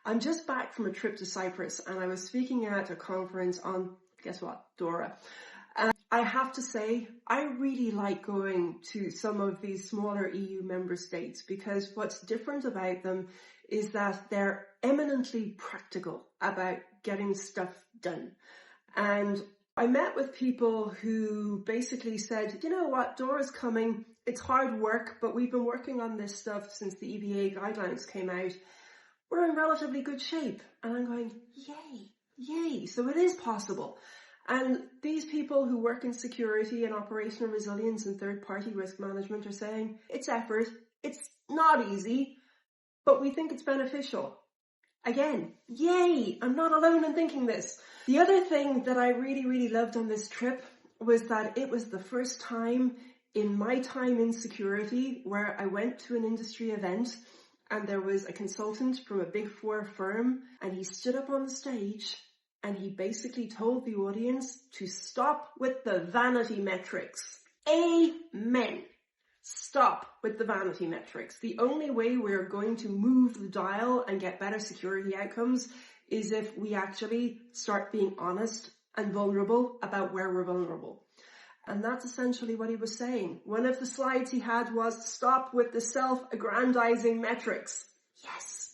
I'm just back from a trip to Cyprus and I was speaking at a conference on, guess what, DORA. And I have to say, I really like going to some of these smaller EU member states because what's different about them is that they're eminently practical about getting stuff done. And I met with people who basically said, you know what, DORA's coming, it's hard work, but we've been working on this stuff since the EBA guidelines came out. We're in relatively good shape. And I'm going, yay, yay. So it is possible. And these people who work in security and operational resilience and third-party risk management are saying, it's effort, it's not easy, but we think it's beneficial. Again, yay, I'm not alone in thinking this. The other thing that I really loved on this trip was that it was the first time in my time in security where I went to an industry event and there was a consultant from a Big Four firm and he stood up on the stage and he basically told the audience to stop with the vanity metrics. Amen. Stop with the vanity metrics. The only way we're going to move the dial and get better security outcomes is if we actually start being honest and vulnerable about where we're vulnerable. And that's essentially what he was saying. One of the slides he had was stop with the self-aggrandising metrics. Yes.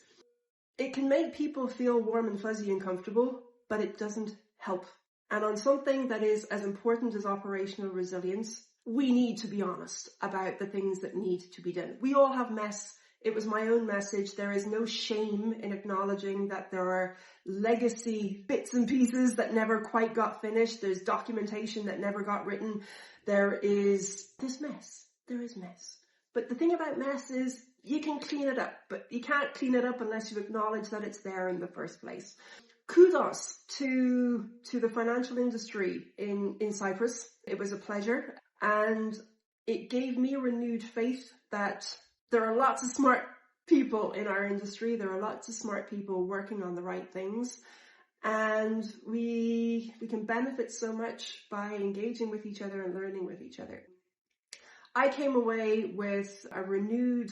It can make people feel warm and fuzzy and comfortable, but it doesn't help. And on something that is as important as operational resilience, we need to be honest about the things that need to be done. We all have mess. It was my own message. There is no shame in acknowledging that there are legacy bits and pieces that never quite got finished. There's documentation that never got written. There's mess. There is mess. But the thing about mess is you can clean it up, but you can't clean it up unless you acknowledge that it's there in the first place. Kudos to the financial industry in Cyprus. It was a pleasure. And it gave me renewed faith that there are lots of smart people in our industry. There are lots of smart people working on the right things. And we can benefit so much by engaging with each other and learning with each other. I came away with a renewed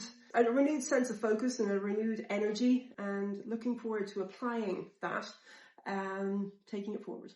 sense of focus and a renewed energy and looking forward to applying that and taking it forward.